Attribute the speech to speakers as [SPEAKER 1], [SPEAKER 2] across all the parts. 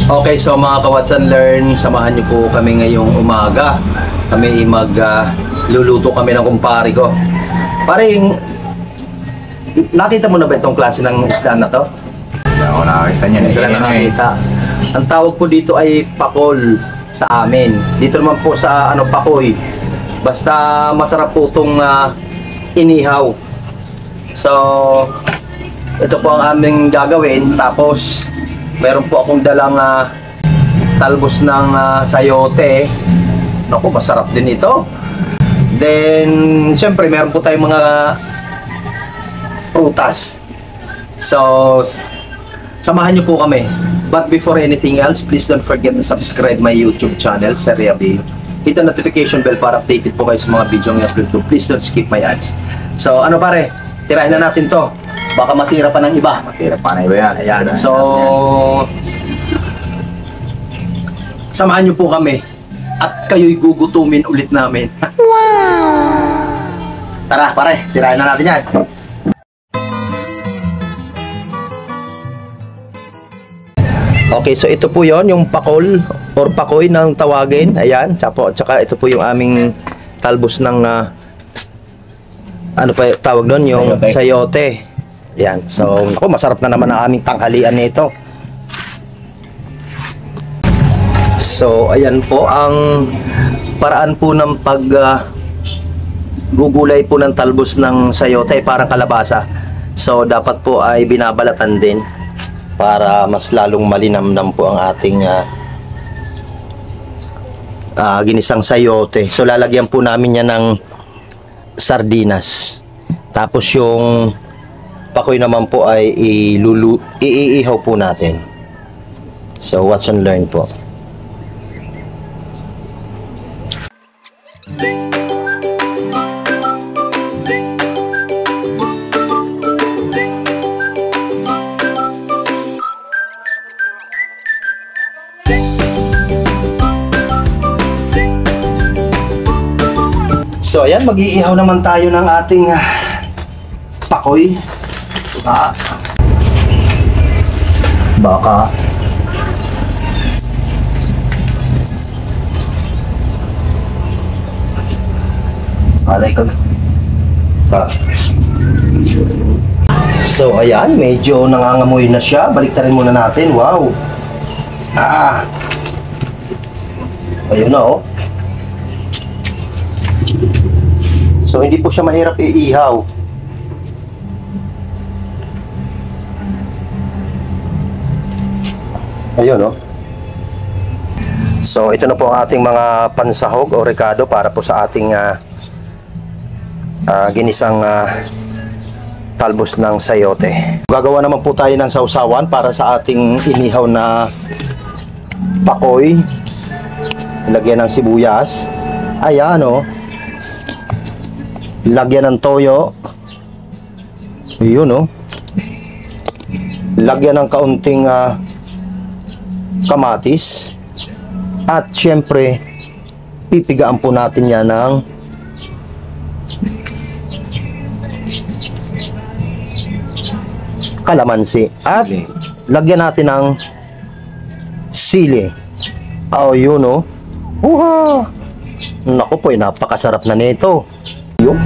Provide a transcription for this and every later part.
[SPEAKER 1] Okay, so mga ka-Watch and Learn, samahan niyo po kami ngayong umaga. Kami luluto kami ng kumpare ko. Paring, nakita mo na ba itong klase ng isda na to?
[SPEAKER 2] Ako nakakita niya.
[SPEAKER 1] Hindi ko lang nakakita. Ang tawag po dito ay pakol sa amin. Dito naman po sa pakoy. Basta masarap po itong inihaw. So, ito po ang aming gagawin. Tapos, meron po akong dalang talbos ng sayote. Naku, masarap din ito. Then, syempre, meron po tayong mga prutas. So, samahan niyo po kami. But before anything else, please don't forget to subscribe my YouTube channel, Seria B. Hit the notification bell para updated po kayo sa mga video ng upload ko. Please don't skip my ads. So, ano pare? Tirahin na natin to. Baka matira pa ng iba.
[SPEAKER 2] Matira pa ng iba yan.
[SPEAKER 1] Ayan. So, samahan niyo po kami. At kayo'y gugutumin ulit namin. Wow! Tara, pare. Tirahin na natin yan. Okay, so ito po yon yung pakol or pakoy ng tawagin. Ayan. Tsaka ito po yung aming talbos ng ano pa tawag doon? Yung sayote. Yan. So, ako, masarap na naman ang aming tanghalian nito. So, ayan po ang paraan po ng gugulay po ng talbos ng sayote, parang kalabasa. So, dapat po ay binabalatan din para mas lalong malinamnam po ang ating ginisang sayote. So, lalagyan po namin yan ng sardinas. Tapos yung pakoy naman po ay iihaw po natin. So, watch and learn po. So, ayan, mag-iihaw naman tayo ng ating pakoy. Baka alay ko. So, ayan, medyo nangangamoy na siya. Baliktarin muna natin. Wow. Ayun na, oh. So, hindi po siya mahirap iihaw. Ayun, no? So, ito na po ang ating mga pansahog o rekado para po sa ating ginisang talbos ng sayote. Gagawa naman po tayo ng sausawan para sa ating inihaw na pakoy. Lagyan ng sibuyas. Ayan, no? Lagyan ng toyo. Ayun, no? Lagyan ng kaunting kamatis. At syempre, pipigaan po natin yan ng kalamansi. At lagyan natin ng sili. Oh, yun, no? Uha! Naku po, napakasarap na nito. Yung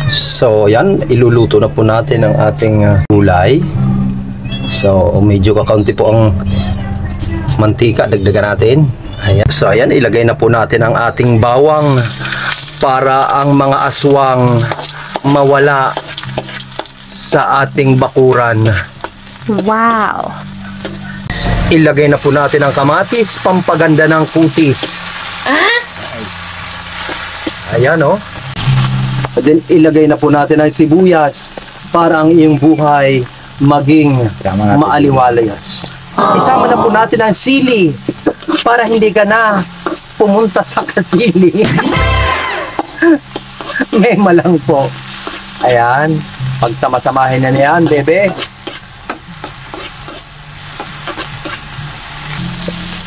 [SPEAKER 1] so, yan, iluluto na po natin ang ating gulay. So, medyo kakaunti po ang mantika, dagdagan natin. Ayan. So, ayan, ilagay na po natin ang ating bawang para ang mga aswang mawala sa ating bakuran.
[SPEAKER 3] Wow!
[SPEAKER 1] Ilagay na po natin ang kamatis, pampaganda ng kutis. Ayan, oh. Then, ilagay na po natin ang sibuyas para ang iyong buhay maging maaliwalas. Isama na po natin ang sili para hindi ka na pumunta sa kasili. Mema lang po. Ayan. Pagsama-samahin na niyan, bebe.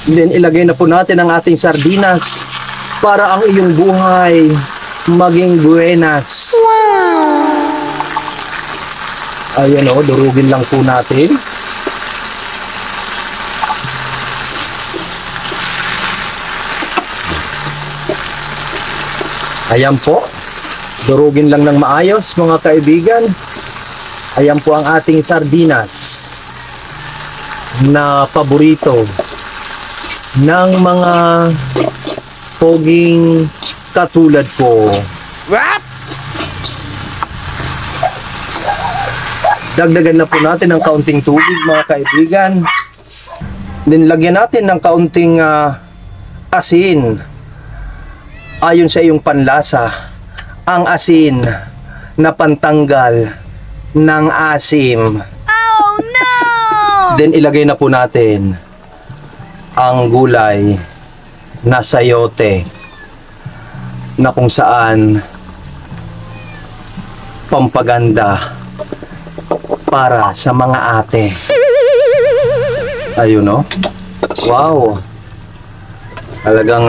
[SPEAKER 1] Then, ilagay na po natin ang ating sardinas para ang iyong buhay maging buenas.
[SPEAKER 3] Wow!
[SPEAKER 1] Ayan o, durugin lang po natin. Ayan po. Durugin lang ng maayos mga kaibigan. Ayan po ang ating sardinas na paborito ng mga poging katulad ko. Dagdagan na po natin ng kaunting tubig mga kaibigan. Then lagyan natin ng kaunting asin. Ayon sa iyong panlasa, ang asin na pantanggal ng asim.
[SPEAKER 3] Oh no!
[SPEAKER 1] Then ilagay na po natin ang gulay na sayote na kung saan pampaganda para sa mga ate. Ayun, no? Wow! Talagang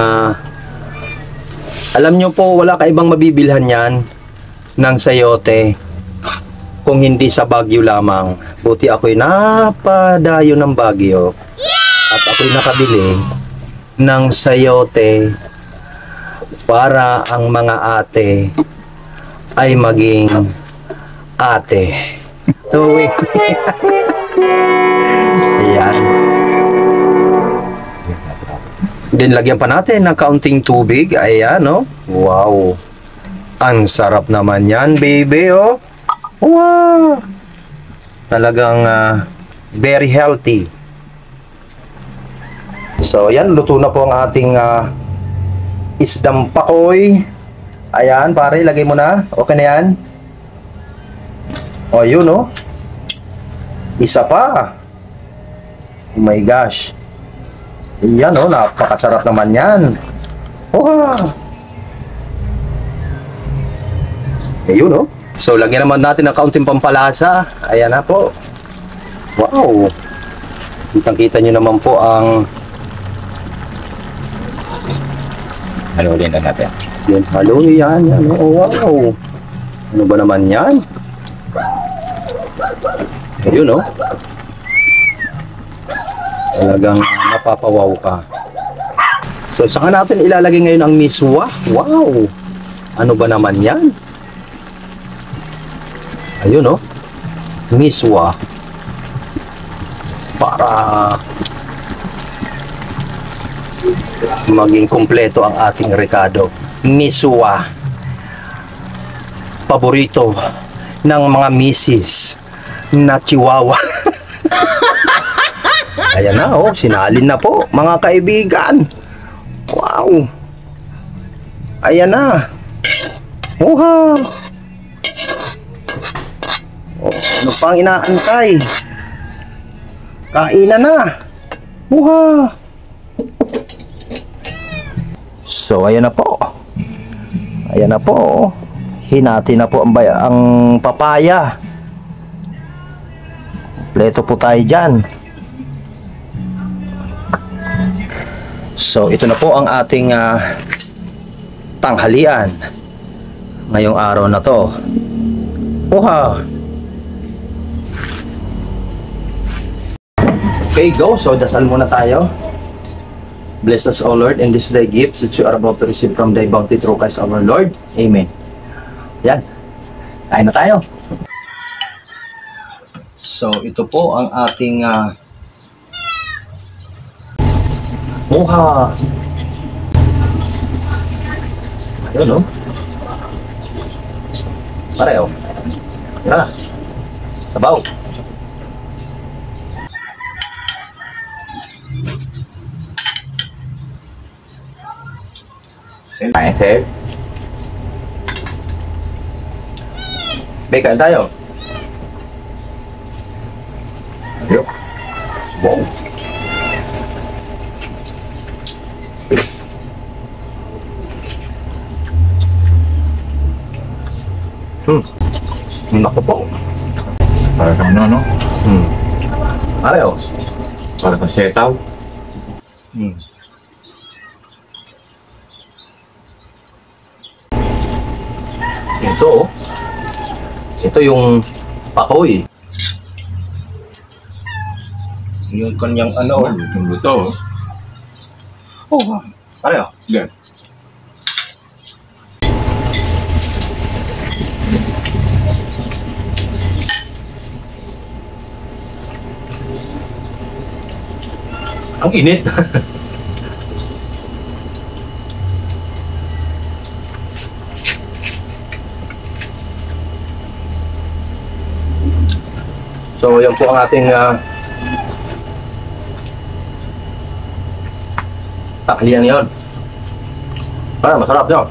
[SPEAKER 1] alam nyo po, wala ka ibang mabibilhan yan ng sayote kung hindi sa Baguio lamang. Buti ako'y napadayo ng Baguio at ako'y nakabili ng sayote para ang mga ate ay maging ate. Tuwing. Ayan. Then lagyan pa natin ng kaunting tubig. Ayan, no? Wow. Ang sarap naman yan, baby, oh. Wow. Talagang very healthy. So, ayan, luto na po ang ating isdang pakoy. Ayan, pare, lagay mo na. Okay na yan. O, yun, oh. Isa pa. Oh my gosh. Yan, oh, napakasarap naman yan. Wow. Ayun, oh. So, lagyan naman natin ng kaunting pampalasa. Ayan na po. Wow. Kitang-kita nyo naman po ang
[SPEAKER 2] Haluin na natin.
[SPEAKER 1] yan, halo yan. Oh, wow. Ano ba naman yan? Ayun, oh. Talagang mapapawaw ka. So, saka natin ilalagay ngayon ang miswa. Wow! Ano ba naman yan? Ayun, oh. Miswa. Para maging kompleto ang ating rekado. Miswa. Paborito ng mga misis na chihuahua. Ayan na, oh, sinalin na po, mga kaibigan. Wow. Ayan na. Oha. Oh, ano pang inaantay? Kainan na. Oha. So, ayan na po. Ayan na po. Hinati na po ang papaya. Kompleto po tayo dyan. So, ito na po ang ating tanghalian ngayong araw na to. Oha! Okay, go. So, dasal muna tayo. Bless us, O Lord, in this thy gifts that you are about to receive from thy bounty through Christ our Lord. Amen. Yan. Kain na tayo. So, ito po ang ating Oha! Ayun, no? Pareho. Tara. Sabaw.
[SPEAKER 2] Kain, sir.
[SPEAKER 1] Beka tayo.
[SPEAKER 2] Ayun.
[SPEAKER 1] Wow. Naku po.
[SPEAKER 2] Para sa ano, no?
[SPEAKER 1] Pareho.
[SPEAKER 2] Para sa setaw.
[SPEAKER 1] Ito yung pakoy. Yung kanyang ano.
[SPEAKER 2] Yung luto.
[SPEAKER 1] Oh, pareho.
[SPEAKER 2] Yan.
[SPEAKER 1] Ang init. So, yan po ang ating taklian yun. Masarap yun.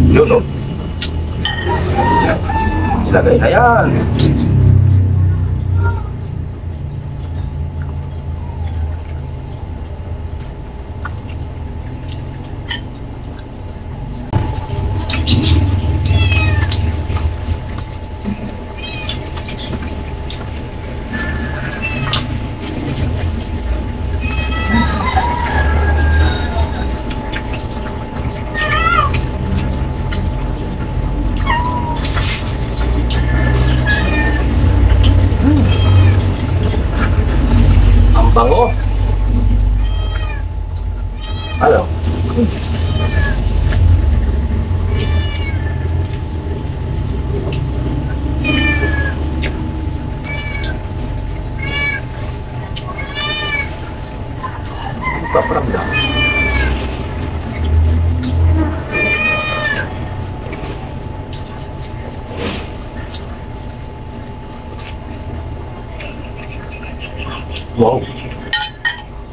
[SPEAKER 1] Yun, oh. Ilagay na yan. Bango. Ano? Paparamdam. Wow.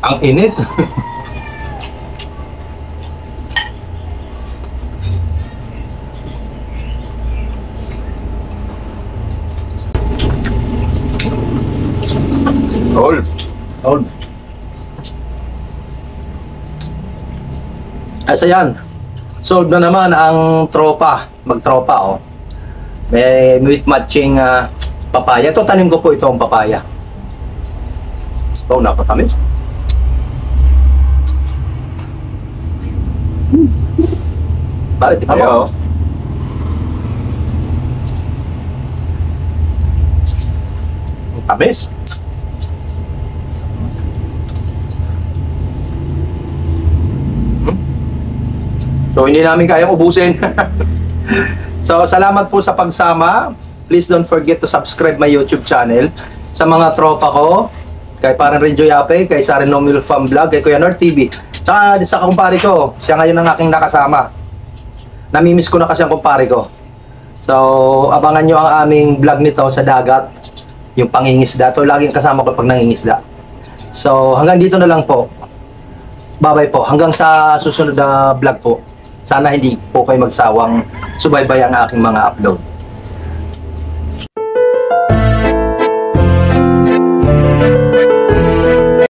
[SPEAKER 1] Ang init. All. Asa yan. Solve na naman ang tropa. Magtropa, oh. May meat matching papaya. Ito, tanim ko po ito ang papaya. Oh, napatamis. Bakit?
[SPEAKER 2] Ayo.
[SPEAKER 1] Tamis. So, hindi namin kayang ubusin. So, salamat po sa pagsama. Please don't forget to subscribe my YouTube channel. Sa mga tropa ko, kay parang Renjo Yape, kay Saren Nomil Farm Vlog, kay Kuya Nord TV. Saka sa kumpare ko, siya ngayon ang aking nakasama. Namimiss ko na kasi ang kumpare ko. So, abangan nyo ang aming vlog nito sa dagat. Yung pangingisda. Ito laging kasama ko pag nangingisda. So, hanggang dito na lang po. Bye-bye po. Hanggang sa susunod na vlog po. Sana hindi po kayo magsawang subaybay ang aking mga upload.